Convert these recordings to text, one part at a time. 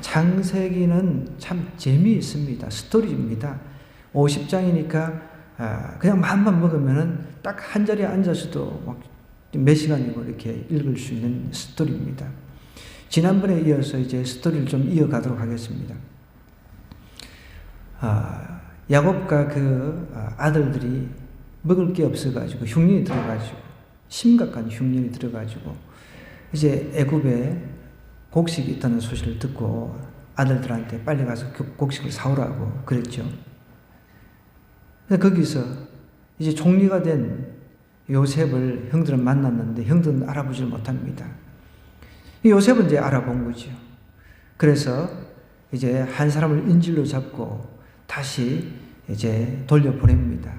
창세기는 참 재미있습니다. 스토리입니다. 50장이니까 그냥 마음만 먹으면은 딱 한 자리에 앉아서도 막 몇 시간이고 이렇게 읽을 수 있는 스토리입니다. 지난번에 이어서 이제 스토리를 좀 이어가도록 하겠습니다. 야곱과 그 아들들이 먹을 게 없어가지고 흉년이 들어가지고 심각한 흉년이 들어가지고 이제 애굽에 곡식이 있다는 소식을 듣고 아들들한테 빨리 가서 곡식을 사오라고 그랬죠. 거기서 이제 총리가 된 요셉을 형들은 만났는데 형들은 알아보질 못합니다. 요셉은 이제 알아본 거죠. 그래서 이제 한 사람을 인질로 잡고 다시 이제 돌려보냅니다.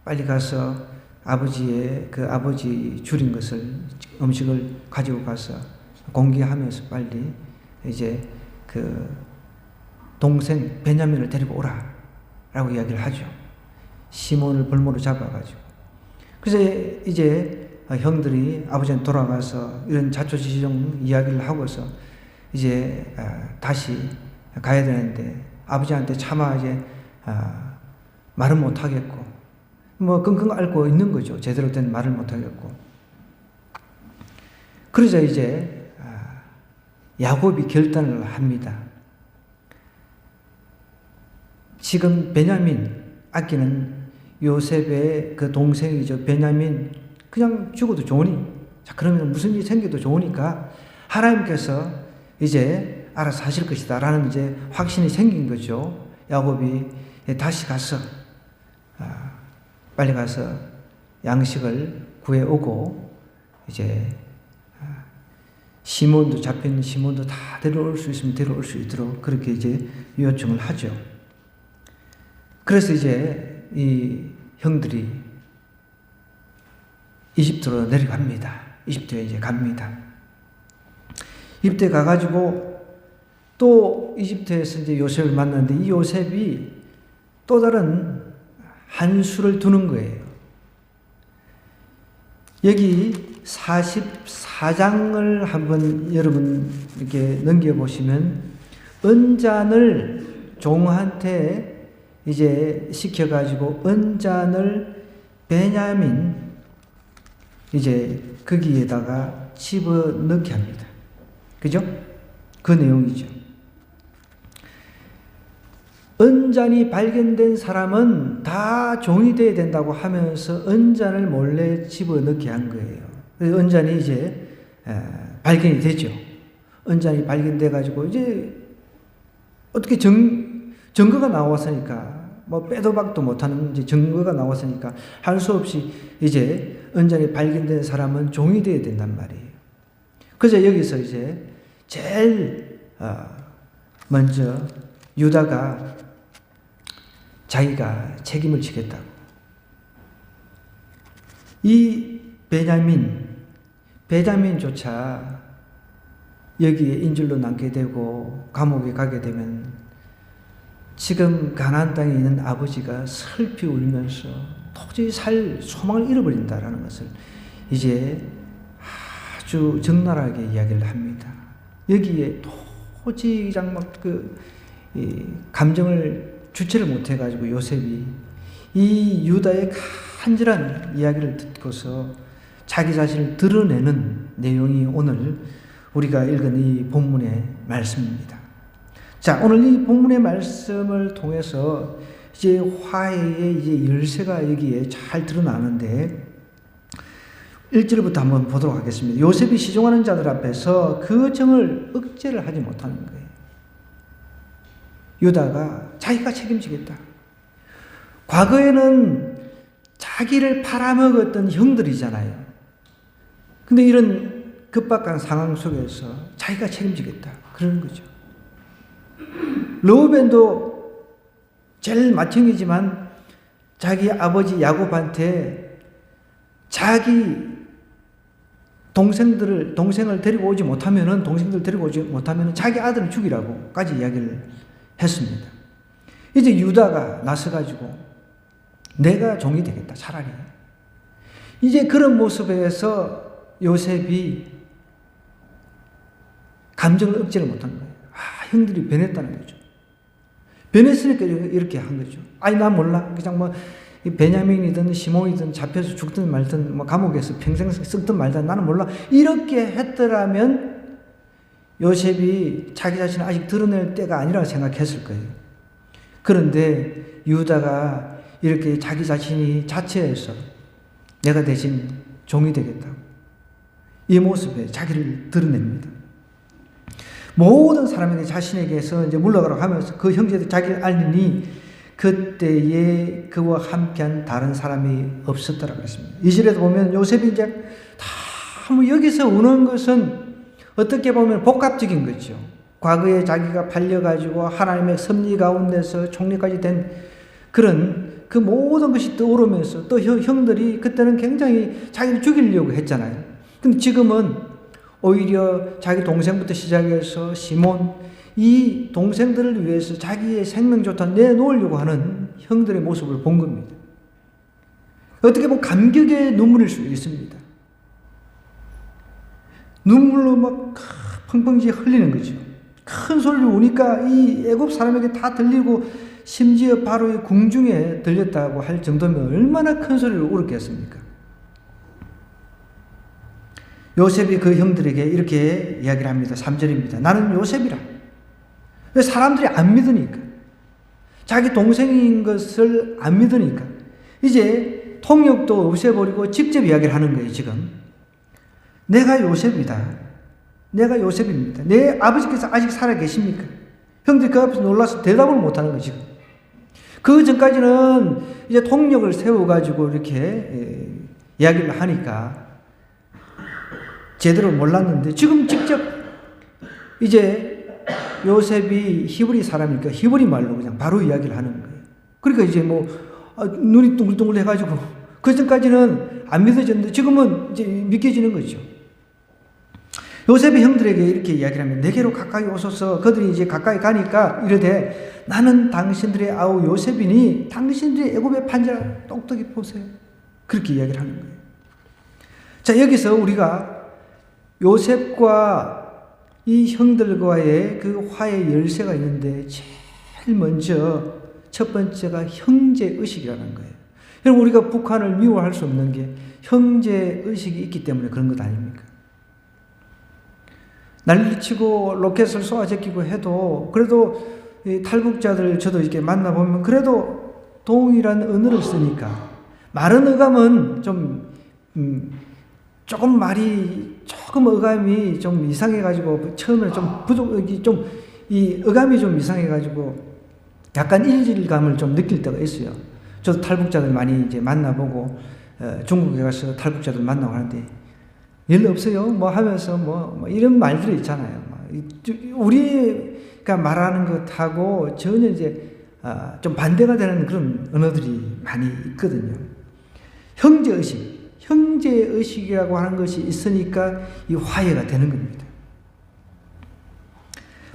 빨리 가서 아버지 줄인 것을, 음식을 가지고 가서 공개하면서 빨리 이제 그 동생 베냐민을 데리고 오라 라고 이야기를 하죠. 시몬을 볼모로 잡아가지고. 그래서 이제 형들이 아버지한테 돌아가서 이런 자초지종 이야기를 하고서 이제 다시 가야 되는데 아버지한테 차마 이제 말은 못하겠고 뭐 끙끙 앓고 있는 거죠. 제대로 된 말을 못하겠고. 그러자 이제 야곱이 결단을 합니다. 지금 베냐민 아끼는 요셉의 그 동생이죠. 베냐민 그냥 죽어도 좋으니, 자 그러면 무슨 일이 생겨도 좋으니까 하나님께서 이제 알아서 하실 것이다 라는 이제 확신이 생긴 거죠. 야곱이 다시 가서 빨리 가서 양식을 구해오고 이제 시몬도 잡혀있는 시몬도 다 데려올 수 있으면 데려올 수 있도록 그렇게 이제 요청을 하죠. 그래서 이제 이 형들이 이집트로 내려갑니다. 이집트에 이제 갑니다. 이집트에 가가지고 또 이집트에서 이제 요셉을 만났는데 이 요셉이 또 다른 한 수를 두는 거예요. 여기 44장을 한번 여러분 이렇게 넘겨보시면 은잔을 종한테 이제 시켜가지고 은잔을 베냐민 이제 거기에다가 집어넣게 합니다. 그죠? 그 내용이죠. 은잔이 발견된 사람은 다 종이 되어야 된다고 하면서 은잔을 몰래 집어넣게 한 거예요. 그래서 은잔이 이제 발견이 되죠. 은잔이 발견돼가지고 이제 어떻게 증거가 나왔으니까 뭐 빼도 박도 못하는 이제 증거가 나왔으니까 할 수 없이 이제 은잔이 발견된 사람은 종이 되어야 된단 말이에요. 그래서 여기서 이제 제일 먼저 유다가 자기가 책임을 지겠다고. 이 베냐민조차 여기에 인질로 남게 되고 감옥에 가게 되면 지금 가나안 땅에 있는 아버지가 슬피 울면서 도저히 살 소망을 잃어버린다라는 것을 이제 아주 적나라하게 이야기를 합니다. 여기에 도저히 막 감정을 주체를 못해가지고 요셉이 이 유다의 간절한 이야기를 듣고서 자기 자신을 드러내는 내용이 오늘 우리가 읽은 이 본문의 말씀입니다. 자, 오늘 이 본문의 말씀을 통해서 이제 화해의 이제 열쇠가 여기에 잘 드러나는데 1절부터 한번 보도록 하겠습니다. 요셉이 시종하는 자들 앞에서 그 정을 억제를 하지 못하는 거예요. 유다가 자기가 책임지겠다. 과거에는 자기를 팔아먹었던 형들이잖아요. 근데 이런 급박한 상황 속에서 자기가 책임지겠다. 그러는 거죠. 르우벤도 제일 맏형이지만 자기 아버지 야곱한테 자기 동생을 데리고 오지 못하면은 자기 아들을 죽이라고까지 이야기를 했습니다. 이제 유다가 나서가지고 내가 종이 되겠다, 차라리. 이제 그런 모습에서 요셉이 감정을 억제를 못한 거예요. 형들이 변했다는 거죠. 변했으니까 이렇게 한 거죠. 아니, 난 몰라. 그냥 뭐, 베냐민이든 시몬이든 잡혀서 죽든 말든, 뭐, 감옥에서 평생 썩든 말든 나는 몰라. 이렇게 했더라면 요셉이 자기 자신을 아직 드러낼 때가 아니라고 생각했을 거예요. 그런데 유다가 이렇게 자기 자신이 자체해서 내가 대신 종이 되겠다고 이 모습에 자기를 드러냅니다. 모든 사람에게 자신에게서 이제 물러가라고 하면서 그 형제들 자기를 알리니 그때에 그와 함께한 다른 사람이 없었다라고 했습니다. 2절에도 보면 요셉이 이제 다 뭐 여기서 우는 것은 어떻게 보면 복합적인 거죠. 과거에 자기가 팔려가지고 하나님의 섭리 가운데서 총리까지 된 그런 그 모든 것이 떠오르면서 또 형들이 그때는 굉장히 자기를 죽이려고 했잖아요. 근데 지금은 오히려 자기 동생부터 시작해서 시몬, 이 동생들을 위해서 자기의 생명조차 내놓으려고 하는 형들의 모습을 본 겁니다. 어떻게 보면 감격의 눈물일 수 있습니다. 눈물로 막 펑펑지 흘리는 거죠. 큰 소리로 우니까 이 애굽 사람에게 다 들리고 심지어 바로의 궁중에 들렸다고 할 정도면 얼마나 큰 소리로 울었겠습니까? 요셉이 그 형들에게 이렇게 이야기를 합니다. 3절입니다. 나는 요셉이라. 왜 사람들이 안 믿으니까. 자기 동생인 것을 안 믿으니까. 이제 통역도 없애버리고 직접 이야기를 하는 거예요, 지금. 내가 요셉이다. 내가 요셉입니다. 내 아버지께서 아직 살아 계십니까? 형들이 그 앞에서 놀라서 대답을 못 하는 거죠, 지금. 그 전까지는 이제 통역을 세워가지고 이렇게 이야기를 하니까 제대로 몰랐는데 지금 직접 이제 요셉이 히브리 사람이니까 히브리 말로 그냥 바로 이야기를 하는 거예요. 그러니까 이제 뭐 눈이 둥글둥글 해가지고 그 전까지는 안 믿어졌는데 지금은 이제 믿겨지는 거죠. 요셉이 형들에게 이렇게 이야기를 하면 내게로 가까이 오소서. 그들이 이제 가까이 가니까 이르되 나는 당신들의 아우 요셉이니 당신들이 애굽에 판자라 똑똑히 보세요. 그렇게 이야기를 하는 거예요. 자, 여기서 우리가 요셉과 이 형들과의 그 화해 열쇠가 있는데 제일 먼저 첫 번째가 형제의식이라는 거예요. 여러분, 우리가 북한을 미워할 수 없는 게 형제의식이 있기 때문에 그런 것 아닙니까? 난리치고 로켓을 쏘아제끼고 해도 그래도 탈북자들 저도 이렇게 만나보면 그래도 동일한 언어를 쓰니까 말은 어감은 좀 조금 말이 조금 어감이 좀 이상해가지고 처음에 좀 이 어감이 좀 이상해가지고 약간 일질감을 좀 느낄 때가 있어요. 저도 탈북자들 많이 이제 만나보고 중국에 가서 탈북자들 만나고 하는데 일 없어요? 뭐 하면서 뭐 이런 말들이 있잖아요. 우리가 말하는 것하고 전혀 이제 좀 반대가 되는 그런 언어들이 많이 있거든요. 형제의식이라고 하는 것이 있으니까 이 화해가 되는 겁니다.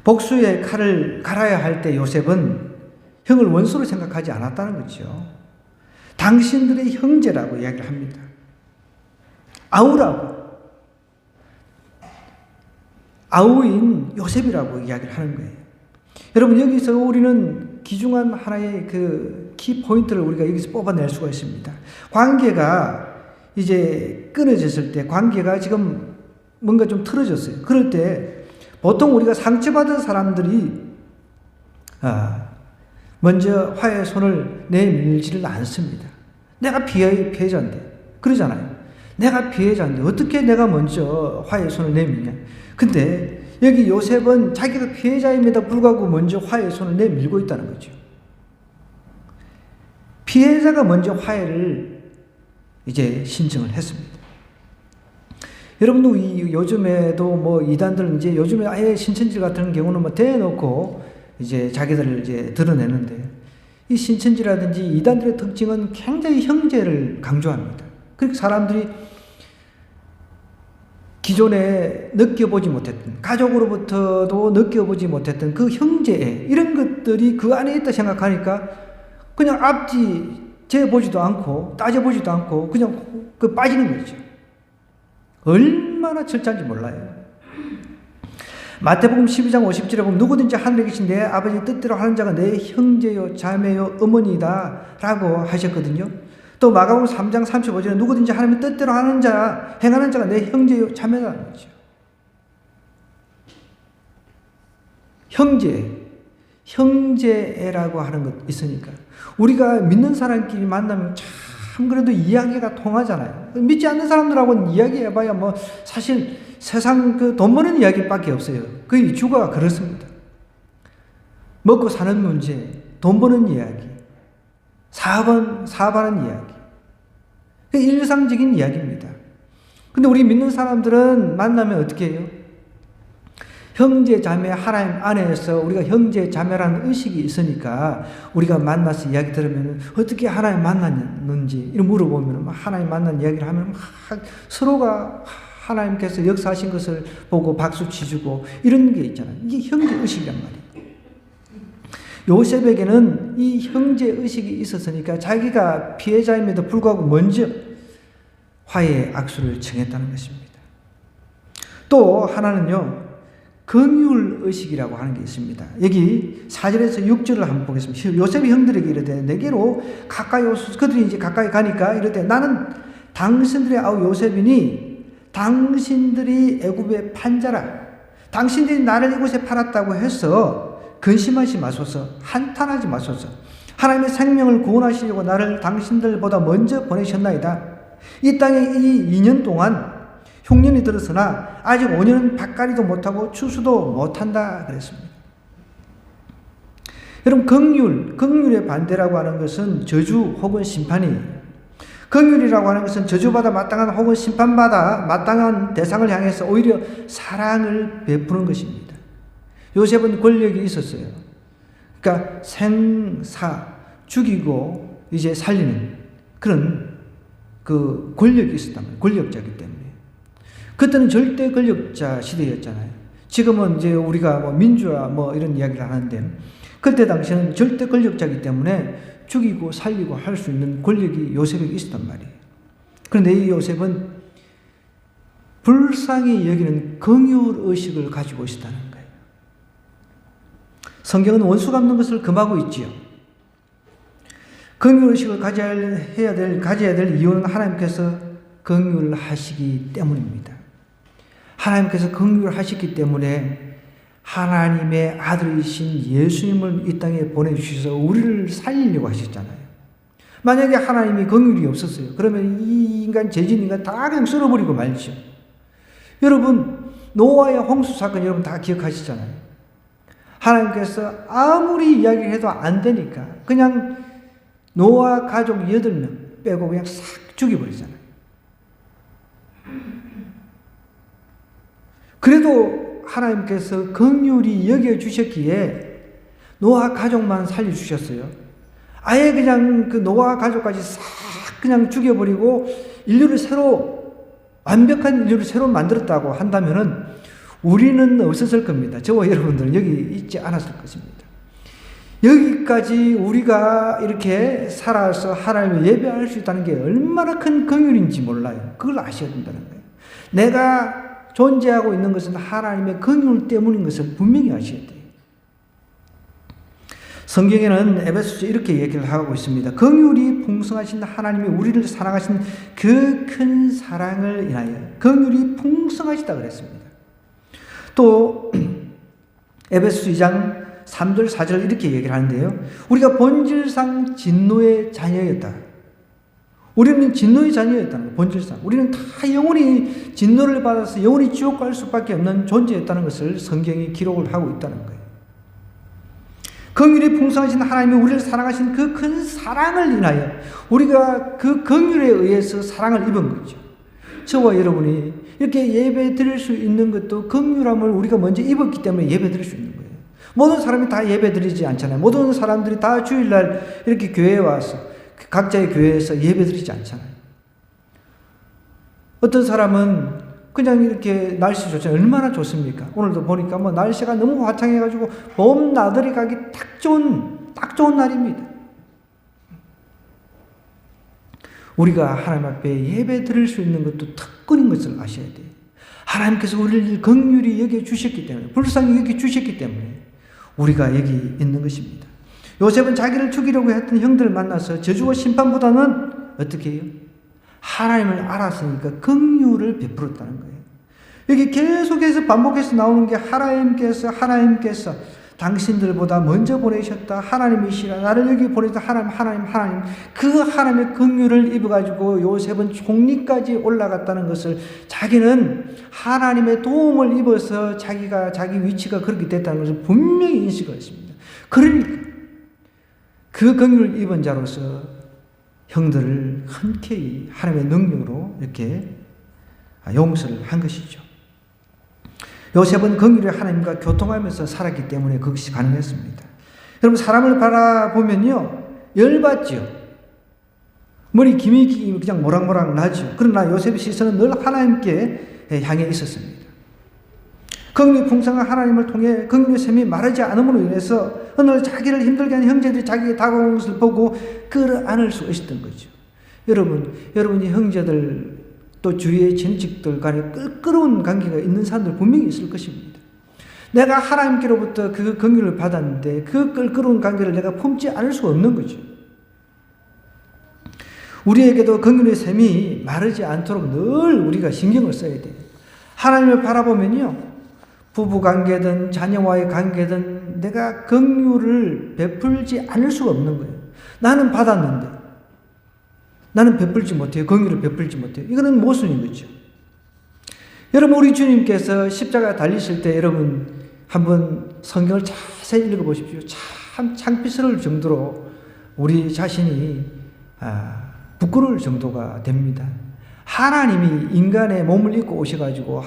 복수의 칼을 갈아야 할 때 요셉은 형을 원수로 생각하지 않았다는 거죠. 당신들의 형제라고 이야기를 합니다. 아우라고. 아우인 요셉이라고 이야기를 하는 거예요. 여러분, 여기서 우리는 귀중한 하나의 그 키포인트를 우리가 여기서 뽑아낼 수가 있습니다. 관계가 이제 끊어졌을 때, 관계가 지금 뭔가 좀 틀어졌어요. 그럴 때 보통 우리가 상처받은 사람들이 먼저 화해의 손을 내밀지를 않습니다. 내가 피해자인데 그러잖아요. 내가 피해자인데 어떻게 내가 먼저 화해의 손을 내밀냐. 근데 여기 요셉은 자기가 피해자임에도 불구하고 먼저 화해의 손을 내밀고 있다는 거죠. 피해자가 먼저 화해를 이제 신청을 했습니다. 여러분도 요즘에도 뭐 이단들은 이제 요즘에 아예 신천지 같은 경우는 뭐 대놓고 이제 자기들을 이제 드러내는데 이 신천지라든지 이단들의 특징은 굉장히 형제를 강조합니다. 그러니까 사람들이 기존에 느껴보지 못했던, 가족으로부터도 느껴보지 못했던 그 형제애, 이런 것들이 그 안에 있다 생각하니까 그냥 앞뒤 재보지도 않고 따져보지도 않고 그냥 그 빠지는 거죠. 얼마나 철저한지 몰라요. 마태복음 12장 50절에 보면 누구든지 하늘에 계신 내 아버지 뜻대로 하는 자가 내 형제요 자매요 어머니다 라고 하셨거든요. 또 마가복음 3장 35절에 누구든지 하나님의 뜻대로 하는 자, 행하는 자가 내 형제요 자매라는 거죠. 형제라고 하는 것 있으니까 우리가 믿는 사람끼리 만나면 참 그래도 이야기가 통하잖아요. 믿지 않는 사람들하고는 이야기해봐야 뭐 사실 세상 그 돈 버는 이야기밖에 없어요. 거의 주가 그렇습니다. 먹고 사는 문제, 돈 버는 이야기, 사업하는 이야기. 일상적인 이야기입니다. 근데 우리 믿는 사람들은 만나면 어떻게 해요? 형제 자매 하나님 안에서 우리가 형제 자매라는 의식이 있으니까 우리가 만나서 이야기 들으면 어떻게 하나님 만났는지 이런 물어보면 하나님 만난 이야기를 하면 서로가 하나님께서 역사하신 것을 보고 박수 치주고 이런 게 있잖아요. 이게 형제 의식이란 말이에요. 요셉에게는 이 형제 의식이 있었으니까 자기가 피해자임에도 불구하고 먼저 화해의 악수를 청했다는 것입니다. 또 하나는요, 긍휼 의식이라고 하는 게 있습니다. 여기 4절에서 6절을 한번 보겠습니다. 요셉이 형들에게 이르되 내게로 가까이 오소서. 그들이 이제 가까이 가니까 이르되 나는 당신들의 아우 요셉이니 당신들이 애굽의 판자라. 당신들이 나를 이곳에 팔았다고 해서 근심하지 마소서. 한탄하지 마소서. 하나님의 생명을 구원하시려고 나를 당신들보다 먼저 보내셨나이다. 이 땅에 이 2년 동안 흉년이 들었으나 아직 5년은 밭갈이도 못하고 추수도 못한다 그랬습니다. 여러분, 긍휼의 반대라고 하는 것은 저주 혹은 심판이에요. 긍휼이라고 하는 것은 저주받아 마땅한 혹은 심판받아 마땅한 대상을 향해서 오히려 사랑을 베푸는 것입니다. 요셉은 권력이 있었어요. 그러니까 생사, 죽이고 이제 살리는 그런 그 권력이 있었단 말이에요. 권력자이기 때문에. 그때는 절대 권력자 시대였잖아요. 지금은 이제 우리가 뭐 민주화 뭐 이런 이야기를 하는데 그때 당시에는 절대 권력자이기 때문에 죽이고 살리고 할 수 있는 권력이 요셉에게 있었단 말이에요. 그런데 이 요셉은 불쌍히 여기는 긍휼 의식을 가지고 있었다는 거예요. 성경은 원수 갚는 것을 금하고 있지요. 긍휼 의식을 가져야 될 이유는 하나님께서 긍휼하시기 때문입니다. 하나님께서 긍휼하시기 때문에 하나님의 아들이신 예수님을 이 땅에 보내주셔서 우리를 살리려고 하셨잖아요. 만약에 하나님이 긍휼이 없었어요. 그러면 이 인간, 죄진 인간 다 그냥 쓸어버리고 말죠. 여러분, 노아의 홍수 사건 여러분 다 기억하시잖아요. 하나님께서 아무리 이야기를 해도 안 되니까 그냥 노아 가족 8명 빼고 그냥 싹 죽여버리잖아요. 그래도 하나님께서 긍휼히 여겨주셨기에 노아 가족만 살려주셨어요. 아예 그냥 그 노아 가족까지 싹 그냥 죽여버리고 완벽한 인류를 새로 만들었다고 한다면은 우리는 없었을 겁니다. 저와 여러분들은 여기 있지 않았을 것입니다. 여기까지 우리가 이렇게 살아서 하나님을 예배할 수 있다는 게 얼마나 큰 긍휼인지 몰라요. 그걸 아셔야 된다는 거예요. 내가 존재하고 있는 것은 하나님의 긍휼 때문인 것을 분명히 아셔야 돼요. 성경에는 에베소서 이렇게 얘기를 하고 있습니다. 긍휼이 풍성하신 하나님이 우리를 사랑하신 그 큰 사랑을 인하여 긍휼이 풍성하시다 그랬습니다. 또 에베소서 2장 3절 4절 이렇게 얘기를 하는데요. 우리가 본질상 진노의 자녀였다. 우리는 진노의 자녀였다는 거예요. 본질상. 우리는 다 영원히 진노를 받아서 영원히 지옥 갈 수밖에 없는 존재였다는 것을 성경이 기록을 하고 있다는 거예요. 긍휼이 풍성하신 하나님이 우리를 사랑하신 그 큰 사랑을 인하여 우리가 그 긍휼에 의해서 사랑을 입은 거죠. 저와 여러분이 이렇게 예배 드릴 수 있는 것도 긍휼함을 우리가 먼저 입었기 때문에 예배 드릴 수 있는 거예요. 모든 사람이 다 예배 드리지 않잖아요. 모든 사람들이 다 주일날 이렇게 교회에 와서 각자의 교회에서 예배 드리지 않잖아요. 어떤 사람은 그냥 이렇게 날씨 좋잖아요. 얼마나 좋습니까? 오늘도 보니까 뭐 날씨가 너무 화창해가지고 봄 나들이 가기 딱 좋은 날입니다. 우리가 하나님 앞에 예배 드릴 수 있는 것도 특권인 것을 아셔야 돼요. 하나님께서 우리를 긍휼히 여겨 주셨기 때문에, 불쌍히 여겨 주셨기 때문에 우리가 여기 있는 것입니다. 요셉은 자기를 죽이려고 했던 형들을 만나서 저주와 심판보다는 어떻게 해요? 하나님을 알았으니까 긍휼을 베풀었다는 거예요. 여기 계속해서 반복해서 나오는 게 하나님께서 당신들보다 먼저 보내셨다. 하나님이시라. 나를 여기 보내다 하나님. 그 하나님의 긍휼을 입어가지고 요셉은 총리까지 올라갔다는 것을, 자기는 하나님의 도움을 입어서 자기 위치가 그렇게 됐다는 것을 분명히 인식을 했습니다. 그러니까 그 긍휼을 입은 자로서 형들을 흔쾌히 하나님의 능력으로 이렇게 용서를 한 것이죠. 요셉은 긍휼의 하나님과 교통하면서 살았기 때문에 그것이 가능했습니다. 여러분, 사람을 바라보면요, 열받죠. 머리 김이 그냥 모락모락 나죠. 그러나 요셉의 시선은 늘 하나님께 향해 있었습니다. 긍휼이 풍성한 하나님을 통해 긍휼의 샘이 마르지 않음으로 인해서 어느 날 자기를 힘들게 하는 형제들이 자기에게 다가오는 것을 보고 끌어안을 수 있었던 거죠. 여러분이 형제들 또 주위의 친척들 간에 끈끈한 관계가 있는 사람들 분명히 있을 것입니다. 내가 하나님께로부터 그 긍휼을 받았는데 그 끈끈한 관계를 내가 품지 않을 수가 없는 거죠. 우리에게도 긍휼의 샘이 마르지 않도록 늘 우리가 신경을 써야 돼요. 하나님을 바라보면요, 부부관계든 자녀와의 관계든 내가 긍휼을 베풀지 않을 수가 없는 거예요. 나는 받았는데 나는 베풀지 못해요. 긍휼을 베풀지 못해요. 이거는 모순인 거죠. 여러분, 우리 주님께서 십자가 달리실 때 여러분 한번 성경을 자세히 읽어보십시오. 참 창피스러울 정도로 우리 자신이 부끄러울 정도가 됩니다. 하나님이 인간의 몸을 입고 오셔가지고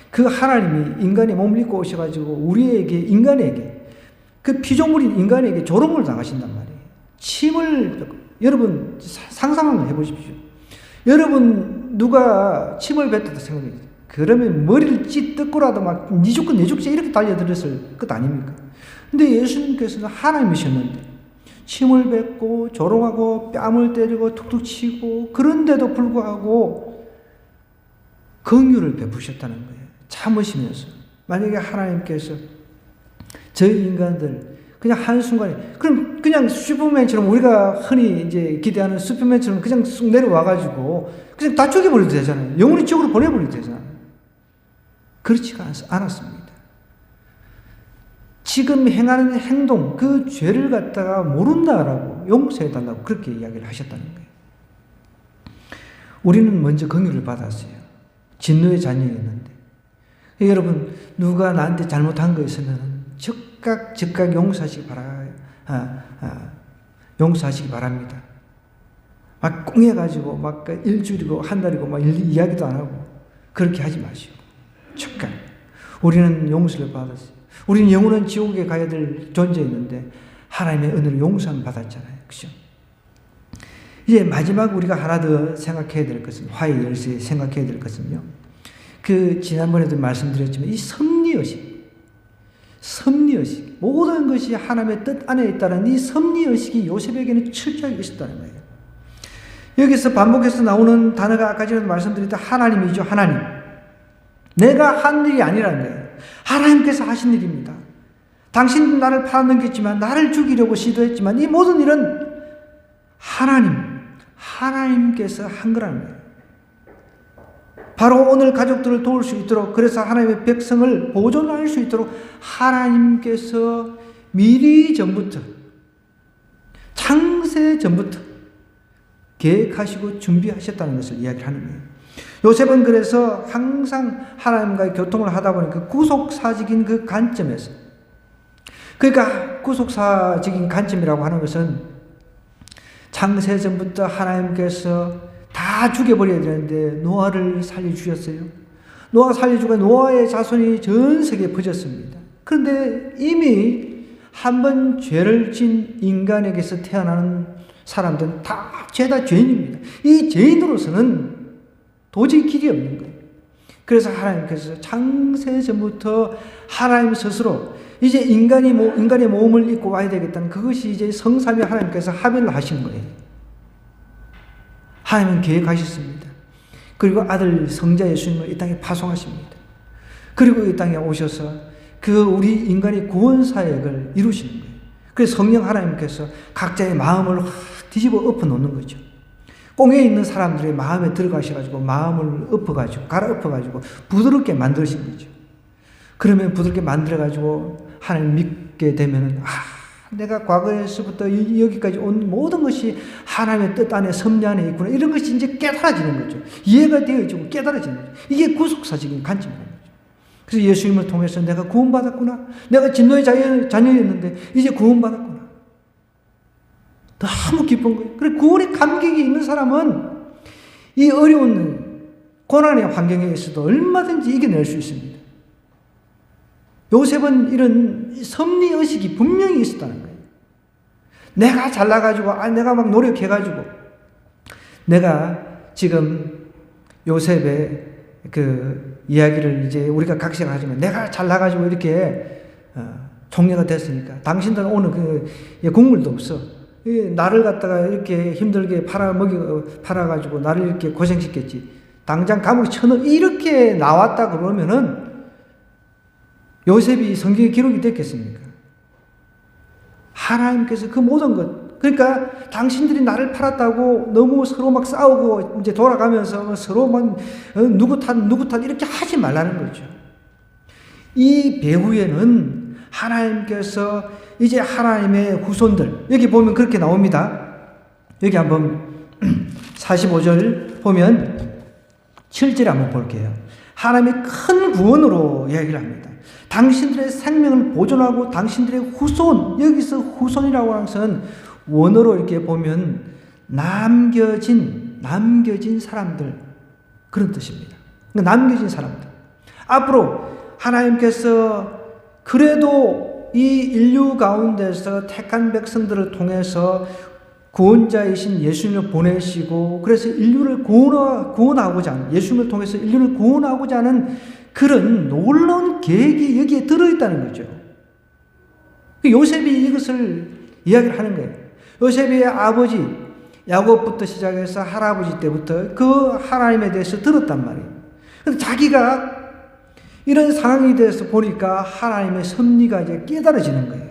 그 하나님이 인간의 몸을 입고 오셔가지고 우리에게, 인간에게, 그 피조물인 인간에게 조롱을 당하신단 말이에요. 여러분 상상 한번 해보십시오. 여러분 누가 침을 뱉었다 생각해요. 그러면 머리를 찢고라도 막 니 죽고 내 죽지 이렇게 달려들었을 것 아닙니까? 근데 예수님께서는 하나님이셨는데 침을 뱉고 조롱하고 뺨을 때리고 툭툭 치고, 그런데도 불구하고 긍휼을 베푸셨다는 거예요. 참으시면서. 만약에 하나님께서 저희 인간들 그냥 한순간에, 그럼 그냥 슈퍼맨처럼, 우리가 흔히 이제 기대하는 슈퍼맨처럼 그냥 쑥 내려와가지고 그냥 다 죽여버려도 되잖아요. 영원히 지옥으로 보내버려도 되잖아요. 그렇지가 않았습니다. 지금 행하는 행동, 그 죄를 갖다가 모른다라고 용서해달라고 그렇게 이야기를 하셨다는 거예요. 우리는 먼저 긍휼을 받았어요. 진노의 자녀였는데. 여러분, 누가 나한테 잘못한 거 있으면 즉각 용서하시기 바랍니다. 막 꽁해가지고 막 일주일이고 한 달이고 막 이야기도 안 하고 그렇게 하지 마시오. 즉각. 우리는 용서를 받았어요. 우리는 영원한 지옥에 가야 될 존재였는데 하나님의 은혜를 용서를 받았잖아요. 그죠? 이제 마지막 우리가 하나 더 생각해야 될 것은, 화해 열쇠에 생각해야 될 것은요, 지난번에도 말씀드렸지만 이 섭리의식, 모든 것이 하나님의 뜻 안에 있다는 이 섭리의식이 요셉에게는 철저하게 있었다는 거예요. 여기서 반복해서 나오는 단어가 아까 전에 말씀드렸던 하나님이죠. 하나님. 내가 한 일이 아니라는 거예요. 하나님께서 하신 일입니다. 당신은 나를 팔아넘겼지만, 나를 죽이려고 시도했지만 이 모든 일은 하나님께서 한 거라는 거예요. 바로 오늘 가족들을 도울 수 있도록, 그래서 하나님의 백성을 보존할 수 있도록 하나님께서 미리 전부터, 창세 전부터 계획하시고 준비하셨다는 것을 이야기하는 거예요. 요셉은 그래서 항상 하나님과의 교통을 하다 보니까 구속사적인 그 관점에서, 그러니까 구속사적인 관점이라고 하는 것은 창세 전부터 하나님께서 다 죽여버려야 되는데 노아를 살려주셨어요. 노아 살려주고 노아의 자손이 전 세계에 퍼졌습니다. 그런데 이미 한 번 죄를 진 인간에게서 태어나는 사람들은 다 죄다 죄인입니다. 이 죄인으로서는 도저히 길이 없는 거예요. 그래서 하나님께서 창세 전부터 하나님 스스로 이제 인간의 몸을 입고 와야 되겠다는, 그것이 이제 성삼위 하나님께서 합의를 하신 거예요. 하나님은 계획하셨습니다. 그리고 아들 성자 예수님을 이 땅에 파송하십니다. 그리고 이 땅에 오셔서 그 우리 인간의 구원 사역을 이루시는 거예요. 그래서 성령 하나님께서 각자의 마음을 확 뒤집어 엎어 놓는 거죠. 꽁에 있는 사람들의 마음에 들어가셔가지고 마음을 엎어가지고 갈아엎어가지고 부드럽게 만드신 거죠. 그러면 부드럽게 만들어가지고 하나님 믿게 되면은 내가 과거에서부터 여기까지 온 모든 것이 하나님의 뜻 안에 섭리 안에 있구나. 이런 것이 이제 깨달아지는 거죠. 이해가 되어지고 깨달아지는 거죠. 이게 구속사적인 관점이라는 거죠. 그래서 예수님을 통해서 내가 구원받았구나. 내가 진노의 자녀였는데 이제 구원받았구나. 너무 기쁜 거예요. 그래, 구원의 감격이 있는 사람은 이 어려운 고난의 환경에 있어도 얼마든지 이겨낼 수 있습니다. 요셉은 이런 섭리의식이 분명히 있었다는 거예요. 내가 잘나가지고, 내가 막 노력해가지고, 내가 지금 요셉의 그 이야기를 이제 우리가 각색하지만, 내가 잘나가지고 이렇게 총리가 됐으니까, 당신들은 오늘 국물도 없어. 나를 갖다가 이렇게 힘들게 팔아가지고 나를 이렇게 고생시켰지. 당장 감옥에 쳐넣어. 이렇게 나왔다 그러면은 요셉이 성경에 기록이 됐겠습니까? 하나님께서 그 모든 것, 그러니까 당신들이 나를 팔았다고 너무 서로 막 싸우고 이제 돌아가면서 서로 막 누구 탓 이렇게 하지 말라는 거죠. 이 배후에는 하나님께서 이제 하나님의 후손들, 여기 보면 그렇게 나옵니다. 여기 한번 45절 보면 7절 한번 볼게요. 하나님의 큰 구원으로 이야기를 합니다. 당신들의 생명을 보존하고 당신들의 후손, 여기서 후손이라고 하는 것은 원어로 이렇게 보면 남겨진 사람들, 그런 뜻입니다. 남겨진 사람들. 앞으로 하나님께서 그래도 이 인류 가운데서 택한 백성들을 통해서 구원자이신 예수님을 보내시고, 그래서 인류를 구원하고자 하는, 예수님을 통해서 인류를 구원하고자 하는 그런 놀라운 계획이 여기에 들어있다는 거죠. 요셉이 이것을 이야기를 하는 거예요. 요셉의 아버지 야곱부터 시작해서 할아버지 때부터 그 하나님에 대해서 들었단 말이에요. 근데 자기가 이런 상황에 대해서 보니까 하나님의 섭리가 이제 깨달아지는 거예요.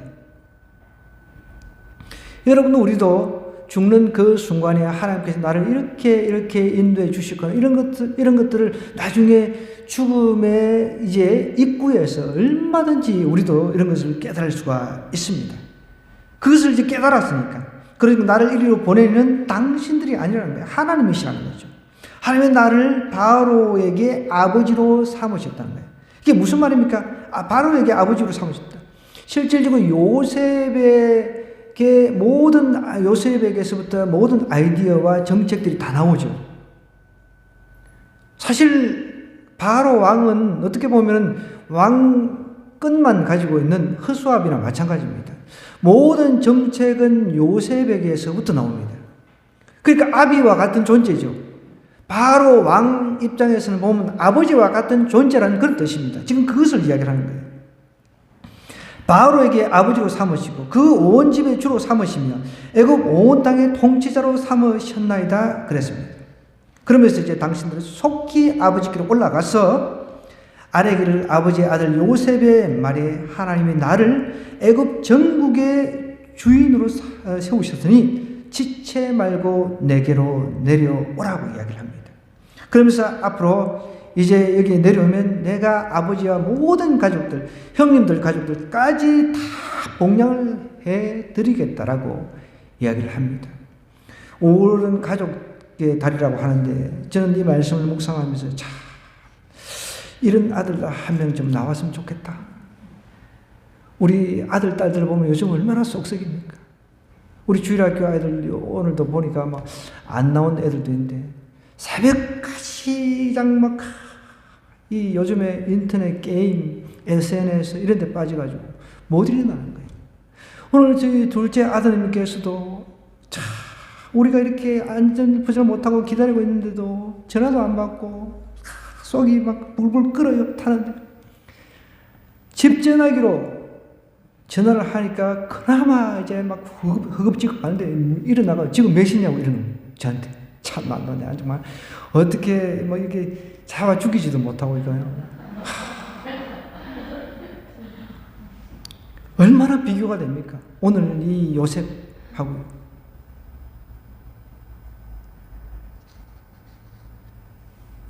여러분, 우리도 죽는 그 순간에 하나님께서 나를 이렇게 인도해 주시거나 이런 것들을 나중에 죽음의 이제 입구에서 얼마든지 우리도 이런 것을 깨달을 수가 있습니다. 그것을 이제 깨달았으니까. 그러니까 나를 이리로 보내는 당신들이 아니라는 거예요. 하나님이시라는 거죠. 하나님은 나를 바로에게 아버지로 삼으셨다는 거예요. 이게 무슨 말입니까? 바로에게 아버지로 삼으셨다. 실질적으로 요셉에게서부터 모든 아이디어와 정책들이 다 나오죠. 사실 바로 왕은 어떻게 보면 왕끝만 가지고 있는 허수아비나 마찬가지입니다. 모든 정책은 요셉에게서부터 나옵니다. 그러니까 아비와 같은 존재죠. 바로 왕 입장에서는 보면 아버지와 같은 존재라는 그런 뜻입니다. 지금 그것을 이야기하는 거예요. 바로에게 아버지로 삼으시고 그 온 집의 주로 삼으시며 애굽 온 땅의 통치자로 삼으셨나이다 그랬습니다. 그러면서 이제 당신들은 속히 아버지께로 올라가서 아래기를 아버지의 아들 요셉의 말에 하나님이 나를 애굽 전국의 주인으로 세우셨으니 지체 말고 내게로 내려오라고 이야기를 합니다. 그러면서 앞으로 이제 여기 내려오면 내가 아버지와 모든 가족들, 형님들 가족들까지 다 복양을 해드리겠다라고 이야기를 합니다. 옳은 가족의 달이라고 하는데 저는 이 말씀을 묵상하면서 참 이런 아들 한 명 좀 나왔으면 좋겠다. 우리 아들, 딸들 보면 요즘 얼마나 속썩입니까? 우리 주일학교 아이들 오늘도 보니까 막 안 나온 애들도 있는데 새벽까지 막 이 요즘에 인터넷 게임, SNS 이런 데 빠져가지고 못 일어나는 거예요. 오늘 저희 둘째 아드님께서도 참 우리가 이렇게 안전부절 못하고 기다리고 있는데도 전화도 안 받고 속이 막 불불 끓어요. 타는데 집 전화기로 전화를 하니까 그나마 이제 막 허겁지겁 하는데 일어나가 지금 몇 시냐고 이러는 저한테. 참나, 내가 정말 어떻게 뭐 이렇게 잡아 죽이지도 못하고 이거요. 얼마나 비교가 됩니까? 오늘 이 요셉하고요.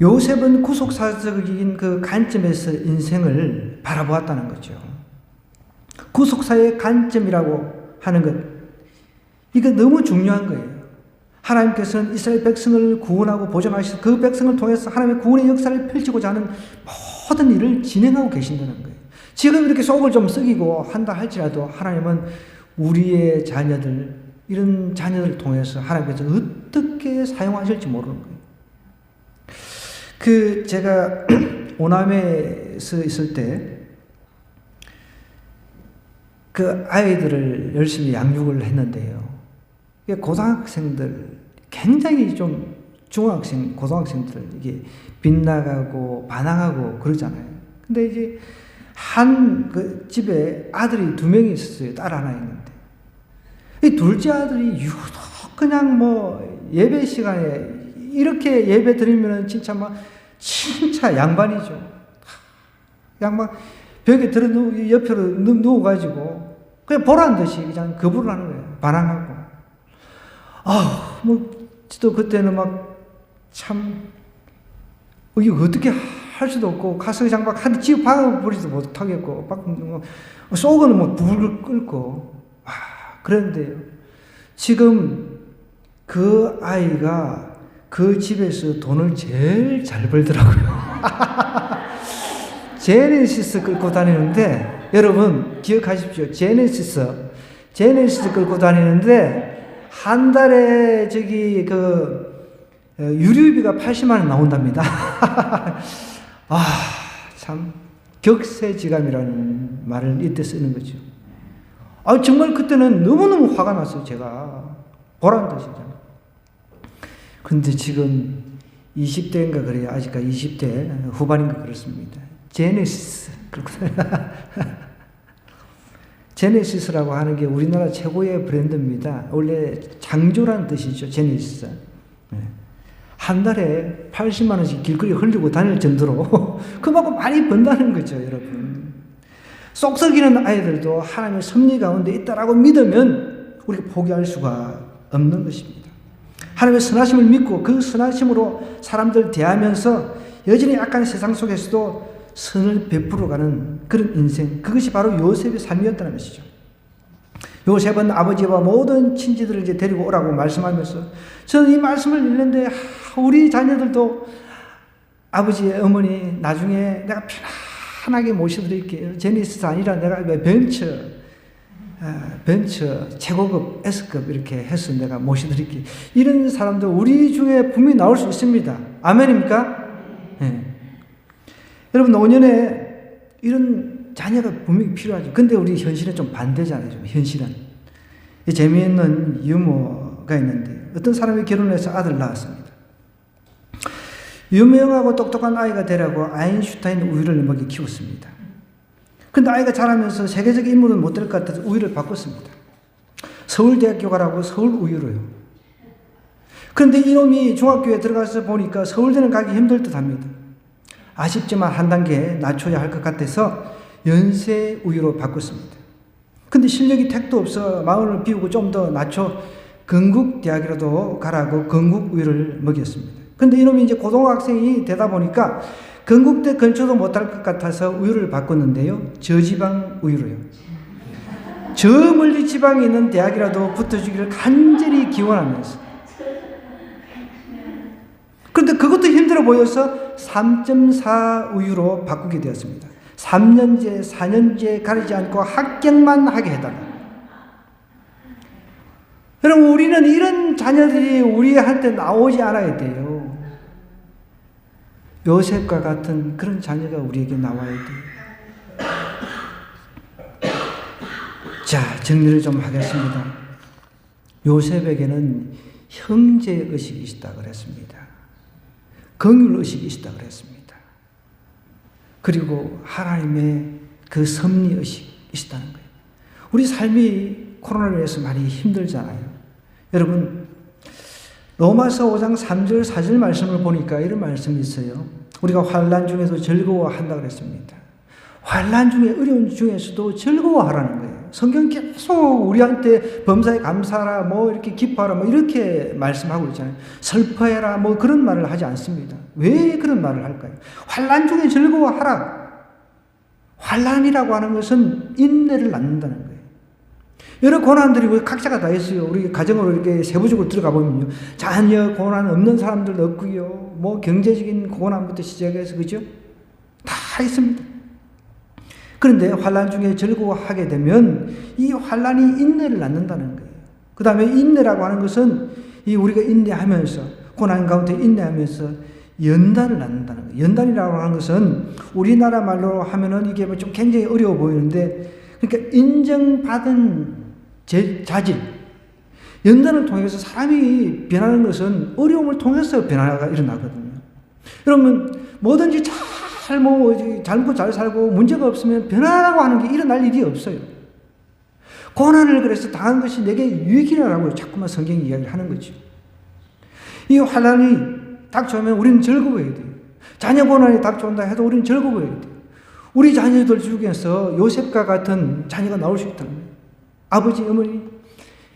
요셉은 구속사적인 그 관점에서 인생을 바라보았다는 거죠. 구속사의 관점이라고 하는 것, 이거 너무 중요한 거예요. 하나님께서는 이스라엘 백성을 구원하고 보존하셔서 그 백성을 통해서 하나님의 구원의 역사를 펼치고자 하는 모든 일을 진행하고 계신다는 거예요. 지금 이렇게 속을 좀 썩이고 한다 할지라도 하나님은 우리의 자녀들, 이런 자녀들을 통해서 하나님께서 어떻게 사용하실지 모르는 거예요. 제가 오남에서 있을 때 그 아이들을 열심히 양육을 했는데요. 고등학생들, 굉장히 좀 중학생, 고등학생들, 이게 빗나가고 반항하고 그러잖아요. 근데 이제 그 집에 아들이 2명이 있었어요. 딸 하나 있는데. 이 둘째 아들이 유독 그냥 뭐 예배 시간에 이렇게 예배 드리면은 진짜 양반이죠. 양반, 벽에 옆으로 누워가지고 그냥 보란 듯이 그냥 거부를 하는 거예요. 반항하고. 또 그때는 이거 어떻게 할 수도 없고, 가서 그냥 한 집 박아버리지도 못하겠고, 속은 불을 끓고, 그런데요. 지금 그 아이가 그 집에서 돈을 제일 잘 벌더라고요. 제네시스 끌고 다니는데, 여러분 기억하십시오. 제네시스 끌고 다니는데, 한 달에 유류비가 80만 원 나온답니다. 참 격세지감이라는 말을 이때 쓰는 거죠. 정말 그때는 너무너무 화가 났어요. 제가 보란 듯이. 근데 지금 20대인가 그래요. 아직까지 20대 후반인가 그렇습니다. 제네시스. 제네시스라고 하는 게 우리나라 최고의 브랜드입니다. 원래 창조라는 뜻이죠. 제네시스. 한 달에 80만 원씩 길거리에 흘리고 다닐 정도로 그만큼 많이 번다는 거죠, 여러분. 쏙 썩이는 아이들도 하나님의 섭리 가운데 있다라고 믿으면 우리가 포기할 수가 없는 것입니다. 하나님의 선하심을 믿고 그 선하심으로 사람들 대하면서 여전히 악한 세상 속에서도 선을 베풀어가는 그런 인생, 그것이 바로 요셉의 삶이었다는 것이죠. 요셉은 아버지와 모든 친지들을 이제 데리고 오라고 말씀하면서, 저는 이 말씀을 읽는데 우리 자녀들도 아버지, 어머니 나중에 내가 편안하게 모셔드릴게요. 제니시스 아니라 내가 벤처 최고급 S급 이렇게 해서 내가 모셔드릴게요. 이런 사람도 우리 중에 분명히 나올 수 있습니다. 아멘입니까? 네. 여러분, 노년에 이런 자녀가 분명히 필요하죠. 근데 우리 현실은 좀 반대잖아요. 좀 현실은. 재미있는 유머가 있는데, 어떤 사람이 결혼해서 아들 낳았습니다. 유명하고 똑똑한 아이가 되라고 아인슈타인 우유를 먹여 키웠습니다. 근데 아이가 자라면서 세계적인 인물은 못 될 것 같아서 우유를 바꿨습니다. 서울대학교 가라고 서울 우유로요. 그런데 이놈이 중학교에 들어가서 보니까 서울대는 가기 힘들 듯 합니다. 아쉽지만 한 단계 낮춰야 할 것 같아서 연세 우유로 바꿨습니다. 근데 실력이 택도 없어 마음을 비우고 좀 더 낮춰 건국대학이라도 가라고 건국 우유를 먹였습니다. 근데 이놈이 이제 고등학생이 되다 보니까 건국대 근처도 못할 것 같아서 우유를 바꿨는데요. 저지방 우유로요. 저 멀리 지방에 있는 대학이라도 붙어주기를 간절히 기원하면서. 그런데 그것도 힘들어 보여서 3.4 우유로 바꾸게 되었습니다. 3년제, 4년제 가리지 않고 합격만 하게 해달라. 여러분, 우리는 이런 자녀들이 우리한테 나오지 않아야 돼요. 요셉과 같은 그런 자녀가 우리에게 나와야 돼요. 자, 정리를 좀 하겠습니다. 요셉에게는 형제의식이 있다 그랬습니다. 긍휼의식이 있다 그랬습니다. 그리고 하나님의 그 섭리의식이 있다는 거예요. 우리 삶이 코로나로 인해서 많이 힘들잖아요. 여러분, 로마서 5장 3절 4절 말씀을 보니까 이런 말씀이 있어요. 우리가 환난 중에도 즐거워한다고 그랬습니다. 환난 중에, 어려운 중에서도 즐거워하라는 거예요. 성경 계속 우리한테 범사에 감사하라, 뭐 이렇게 기뻐하라, 뭐 이렇게 말씀하고 있잖아요. 슬퍼해라, 뭐 그런 말을 하지 않습니다. 왜 그런 말을 할까요? 환난 중에 즐거워하라. 환난이라고 하는 것은 인내를 낳는다는 거예요. 여러 고난들이 각자가 다 있어요. 우리 가정으로 이렇게 세부적으로 들어가 보면요. 자녀 고난 없는 사람들도 없고요. 뭐 경제적인 고난부터 시작해서, 그죠? 다 있습니다. 그런데 환난 중에 즐거워하게 되면 이 환난이 인내를 낳는다는 거예요. 그 다음에 인내라고 하는 것은 이 우리가 인내하면서, 고난 가운데 인내하면서 연단을 낳는다는 거예요. 연단이라고 하는 것은 우리나라 말로 하면은 이게 좀 굉장히 어려워 보이는데, 그러니까 인정받은 자질. 연단을 통해서 사람이 변하는 것은 어려움을 통해서 변화가 일어나거든요. 여러분, 뭐든지 잘 먹고 잘 살고 문제가 없으면 변화라고 하는 게 일어날 일이 없어요. 고난을 그래서 당한 것이 내게 유익이라고 자꾸만 성경이 이야기를 하는 거죠. 이 환난이 닥쳐오면 우리는 즐거워해야 돼요. 자녀 고난이 닥쳐온다 해도 우리는 즐거워해야 돼요. 우리 자녀들 중에서 요셉과 같은 자녀가 나올 수 있다는 거예요. 아버지, 어머니,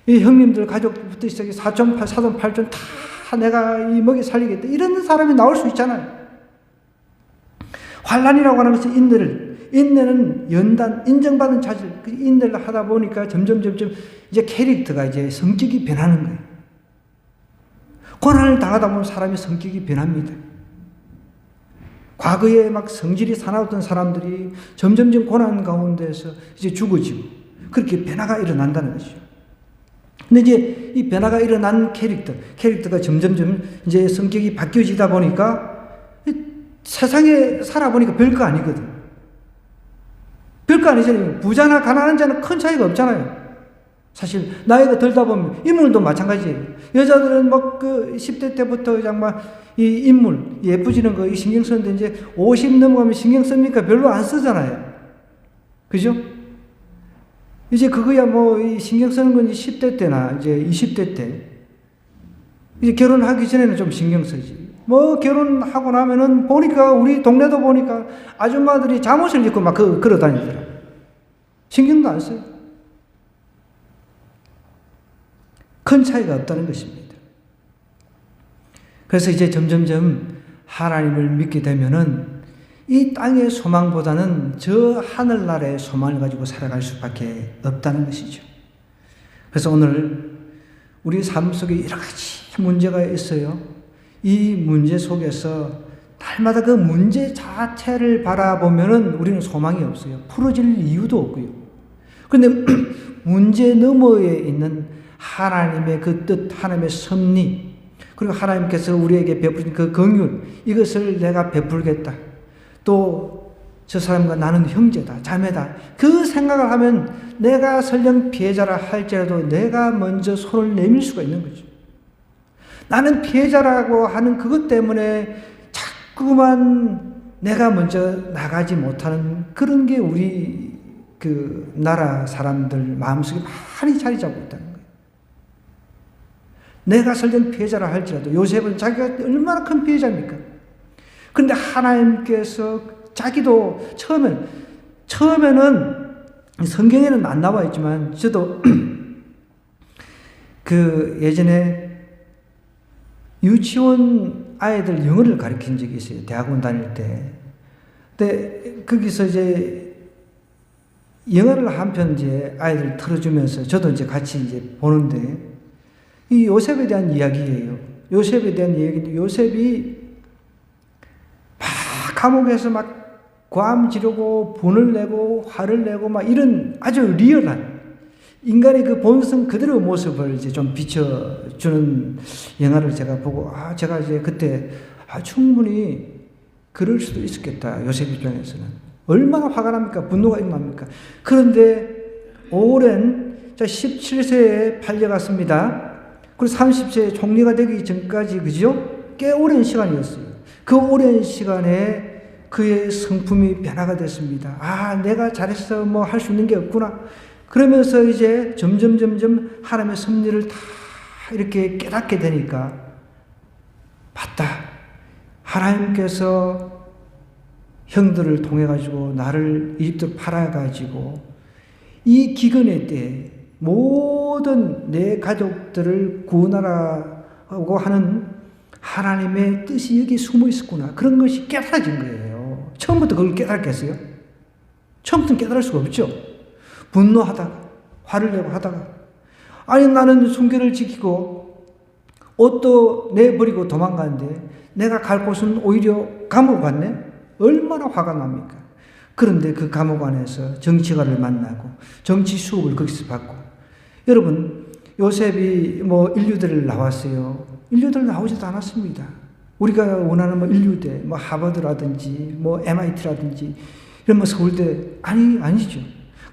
이 형님들 가족부터 시작해 사촌, 팔촌 다 내가 이 먹여 살리겠다. 이런 사람이 나올 수 있잖아요. 환난이라고 하는 것은 인내는 연단, 인정받은 자질, 그 인내를 하다 보니까 점점 이제 캐릭터가 이제 성격이 변하는 거예요. 고난을 당하다 보면 사람이 성격이 변합니다. 과거에 막 성질이 사나웠던 사람들이 점점 고난 가운데서 이제 죽어지고 그렇게 변화가 일어난다는 것이죠. 근데 이제 이 변화가 일어난 캐릭터가 점점 이제 성격이 바뀌어지다 보니까 세상에 살아보니까 별거 아니거든. 별거 아니잖아요. 부자나 가난한 자는 큰 차이가 없잖아요. 사실 나이가 들다 보면 인물도 마찬가지예요. 여자들은 막 그 10대 때부터 정말 이 인물 예쁘지는 거 신경 쓰는데 이제 50 넘어가면 신경 씁니까? 별로 안 쓰잖아요. 그죠? 이제 그거야 뭐 이 신경 쓰는 건 10대 때나 이제 20대 때 이제 결혼하기 전에는 좀 신경 쓰지. 뭐 결혼하고 나면은 보니까 우리 동네도 보니까 아줌마들이 잠옷을 입고 막 걸어 다니더라. 신경도 안 써요. 큰 차이가 없다는 것입니다. 그래서 이제 점점점 하나님을 믿게 되면은 이 땅의 소망보다는 저 하늘나라의 소망을 가지고 살아갈 수밖에 없다는 것이죠. 그래서 오늘 우리 삶 속에 여러 가지 문제가 있어요. 이 문제 속에서 날마다 그 문제 자체를 바라보면은 우리는 소망이 없어요. 풀어질 이유도 없고요. 그런데 문제 너머에 있는 하나님의 그 뜻, 하나님의 섭리, 그리고 하나님께서 우리에게 베푸신 그 긍휼, 이것을 내가 베풀겠다. 또 저 사람과 나는 형제다, 자매다. 그 생각을 하면 내가 설령 피해자라 할지라도 내가 먼저 손을 내밀 수가 있는 거죠. 나는 피해자라고 하는 그것 때문에 자꾸만 내가 먼저 나가지 못하는 그런 게 우리 그 나라 사람들 마음속에 많이 자리 잡고 있다는 거예요. 내가 설령 피해자라 할지라도 요셉은 자기가 얼마나 큰 피해자입니까? 그런데 하나님께서 자기도 처음에는 성경에는 안 나와 있지만 저도 그 예전에 유치원 아이들 영어를 가르친 적이 있어요. 대학원 다닐 때. 근데 거기서 이제 영어를 한편 이제 아이들 틀어주면서 저도 이제 같이 이제 보는데 이 요셉에 대한 이야기예요. 요셉에 대한 이야기인데 요셉이 막 감옥에서 막 고함 지르고 분을 내고 화를 내고 막 이런 아주 리얼한 인간의 그 본성 그대로 모습을 이제 좀 비춰주는 영화를 제가 보고 제가 이제 그때 충분히 그럴 수도 있었겠다. 요셉 입장에서는 얼마나 화가 납니까? 분노가 일어납니까? 그런데 오랜 17세에 팔려갔습니다. 그리고 30세에 총리가 되기 전까지 그죠? 꽤 오랜 시간이었어요. 그 오랜 시간에 그의 성품이 변화가 됐습니다. 내가 잘했어 뭐 할 수 있는 게 없구나. 그러면서 이제 점점 하나님의 섭리를 다 이렇게 깨닫게 되니까 맞다. 하나님께서 형들을 통해 가지고 나를 이집트로 팔아 가지고 이 기근의 때에 모든 내 가족들을 구원하라고 하는 하나님의 뜻이 여기 숨어 있었구나. 그런 것이 깨달아진 거예요. 처음부터 그걸 깨달았겠어요? 처음부터는 깨달을 수가 없죠. 분노하다가 화를 내고 하다가 아니 나는 순결을 지키고 옷도 내버리고 도망가는데 내가 갈 곳은 오히려 감옥 갔네? 얼마나 화가 납니까? 그런데 그 감옥 안에서 정치가를 만나고 정치 수업을 거기서 받고 여러분 요셉이 뭐 인류대를 나왔어요. 인류대를 나오지도 않았습니다. 우리가 원하는 뭐 인류대, 뭐 하버드라든지 뭐 MIT라든지 이런 뭐 서울대 아니죠.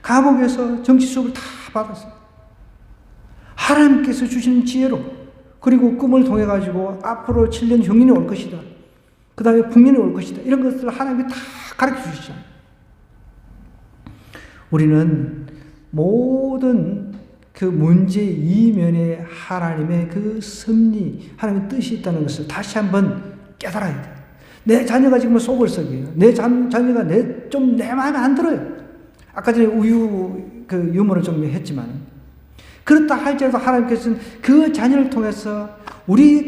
감옥에서 정치 수업을 다 받았어요. 하나님께서 주시는 지혜로 그리고 꿈을 통해 가지고 앞으로 7년 형년이 올 것이다. 그 다음에 풍년이 올 것이다. 이런 것들을 하나님이 다 가르쳐 주시잖아요. 우리는 모든 그 문제 이면에 하나님의 그 섭리, 하나님의 뜻이 있다는 것을 다시 한번 깨달아야 돼요. 내 자녀가 지금 속을 썩여요. 내 자녀가 내 마음에 안 들어요. 아까 전에 우유 그 유머를 좀 했지만 그렇다 할지라도 하나님께서는 그 자녀를 통해서 우리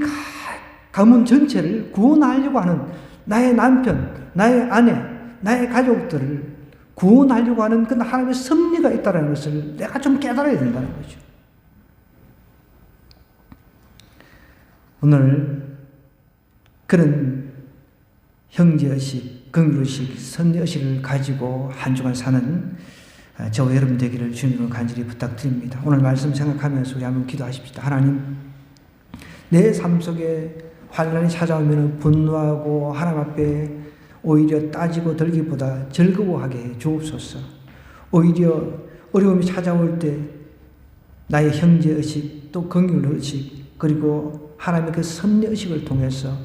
가문 전체를 구원하려고 하는 나의 남편, 나의 아내, 나의 가족들을 구원하려고 하는 그 하나님의 섭리가 있다는 것을 내가 좀 깨달아야 된다는 거죠. 오늘 그런 형제의식, 긍휼의식, 선의의식을 가지고 한 주간 사는 저와 여러분 되기를 주님으로 간절히 부탁드립니다. 오늘 말씀 생각하면서 우리 한번 기도하십시다. 하나님, 내 삶 속에 환난이 찾아오면 분노하고 하나님 앞에 오히려 따지고 들기보다 즐거워하게 해 주옵소서. 오히려 어려움이 찾아올 때 나의 형제의식 또 긍휼의식 그리고 하나님의 그 섭리의식을 통해서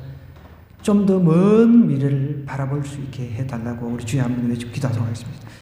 좀 더 먼 미래를 바라볼 수 있게 해달라고 우리 주여 한번 외치고 기도하도록 하겠습니다.